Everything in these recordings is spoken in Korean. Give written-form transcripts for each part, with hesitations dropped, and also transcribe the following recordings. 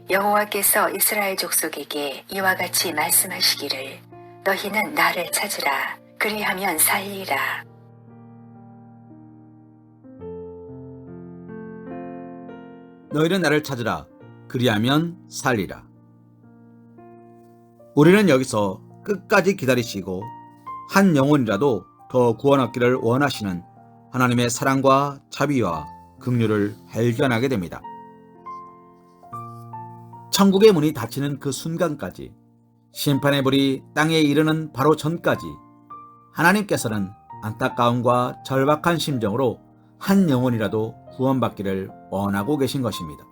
여호와께서 이스라엘 족속에게 이와 같이 말씀하시기를 너희는 나를 찾으라. 그리하면 살리라. 너희는 나를 찾으라. 그리하면 살리라. 우리는 여기서 끝까지 기다리시고 한 영혼이라도 더 구원 얻기를 원하시는 하나님의 사랑과 자비와 긍휼을 발견하게 됩니다. 천국의 문이 닫히는 그 순간까지, 심판의 불이 땅에 이르는 바로 전까지 하나님께서는 안타까움과 절박한 심정으로 한 영혼이라도 구원받기를 원하고 계신 것입니다.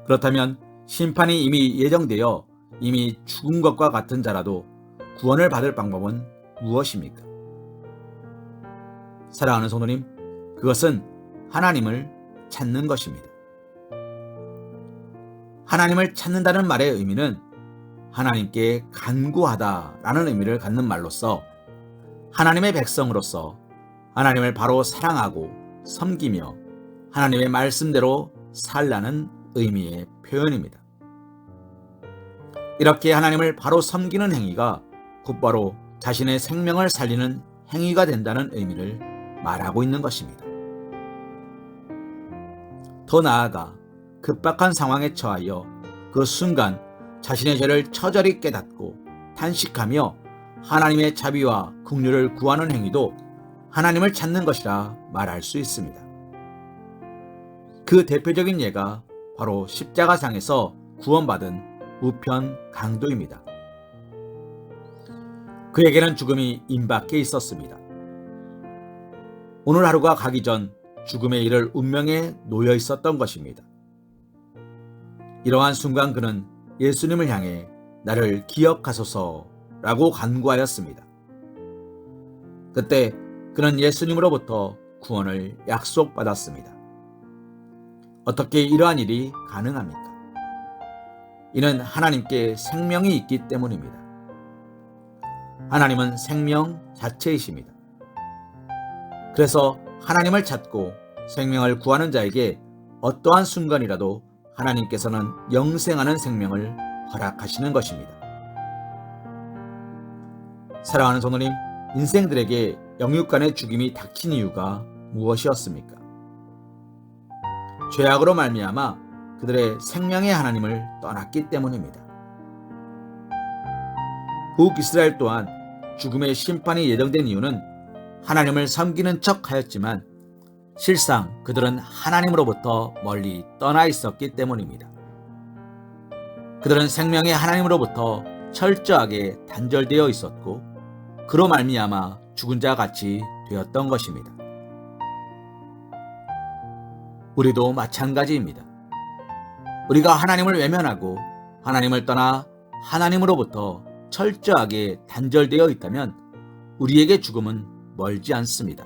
그렇다면 심판이 이미 예정되어 이미 죽은 것과 같은 자라도 구원을 받을 방법은 무엇입니까? 사랑하는 성도님, 그것은 하나님을 찾는 것입니다. 하나님을 찾는다는 말의 의미는 하나님께 간구하다라는 의미를 갖는 말로서 하나님의 백성으로서 하나님을 바로 사랑하고 섬기며 하나님의 말씀대로 살라는 의미의 표현입니다. 이렇게 하나님을 바로 섬기는 행위가 곧바로 자신의 생명을 살리는 행위가 된다는 의미를 말하고 있는 것입니다. 더 나아가 급박한 상황에 처하여 그 순간 자신의 죄를 처절히 깨닫고 탄식하며 하나님의 자비와 긍휼을 구하는 행위도 하나님을 찾는 것이라 말할 수 있습니다. 그 대표적인 예가 바로 십자가상에서 구원받은 우편 강도입니다. 그에게는 죽음이 임박해 있었습니다. 오늘 하루가 가기 전 죽음에 이를 운명에 놓여 있었던 것입니다. 이러한 순간 그는 예수님을 향해 나를 기억하소서라고 간구하였습니다. 그때 그는 예수님으로부터 구원을 약속받았습니다. 어떻게 이러한 일이 가능합니까? 이는 하나님께 생명이 있기 때문입니다. 하나님은 생명 자체이십니다. 그래서 하나님을 찾고 생명을 구하는 자에게 어떠한 순간이라도 하나님께서는 영생하는 생명을 허락하시는 것입니다. 사랑하는 성도님, 인생들에게 영육간의 죽임이 닥친 이유가 무엇이었습니까? 죄악으로 말미암아 그들의 생명의 하나님을 떠났기 때문입니다. 북이스라엘 또한 죽음의 심판이 예정된 이유는 하나님을 섬기는 척 하였지만 실상 그들은 하나님으로부터 멀리 떠나 있었기 때문입니다. 그들은 생명의 하나님으로부터 철저하게 단절되어 있었고 그로 말미암아 죽은 자 같이 되었던 것입니다. 우리도 마찬가지입니다. 우리가 하나님을 외면하고 하나님을 떠나 하나님으로부터 철저하게 단절되어 있다면 우리에게 죽음은 멀지 않습니다.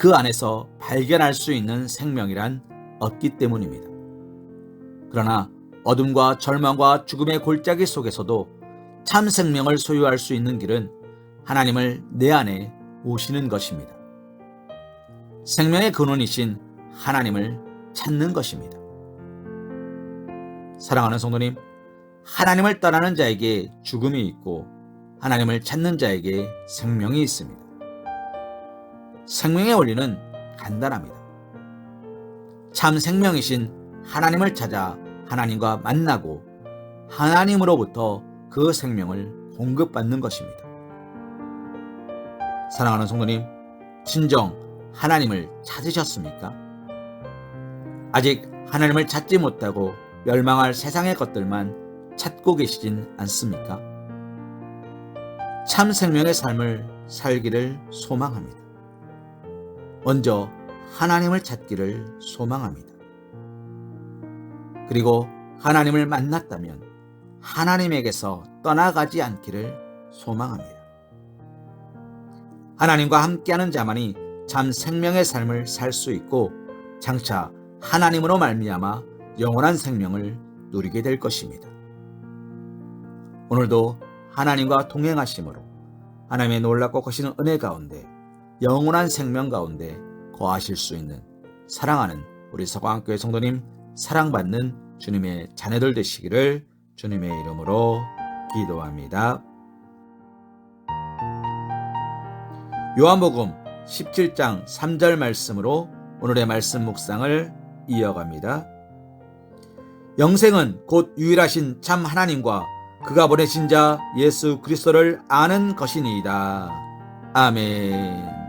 그 안에서 발견할 수 있는 생명이란 없기 때문입니다. 그러나 어둠과 절망과 죽음의 골짜기 속에서도 참 생명을 소유할 수 있는 길은 하나님을 내 안에 모시는 것입니다. 생명의 근원이신 하나님을 찾는 것입니다. 사랑하는 성도님, 하나님을 떠나는 자에게 죽음이 있고 하나님을 찾는 자에게 생명이 있습니다. 생명의 원리는 간단합니다. 참 생명이신 하나님을 찾아 하나님과 만나고 하나님으로부터 그 생명을 공급받는 것입니다. 사랑하는 성도님, 진정 하나님을 찾으셨습니까? 아직 하나님을 찾지 못하고 멸망할 세상의 것들만 찾고 계시진 않습니까? 참 생명의 삶을 살기를 소망합니다. 먼저 하나님을 찾기를 소망합니다. 그리고 하나님을 만났다면 하나님에게서 떠나가지 않기를 소망합니다. 하나님과 함께하는 자만이 참 생명의 삶을 살 수 있고 장차 하나님으로 말미암아 영원한 생명을 누리게 될 것입니다. 오늘도 하나님과 동행하심으로 하나님의 놀랍고 크신 은혜 가운데 영원한 생명 가운데 거하실 수 있는 사랑하는 우리 서광교회 성도님 사랑받는 주님의 자녀들 되시기를 주님의 이름으로 기도합니다. 요한복음 17장 3절 말씀으로 오늘의 말씀 묵상을 이어갑니다. 영생은 곧 유일하신 참 하나님과 그가 보내신 자 예수 그리스도를 아는 것이니이다. 아멘.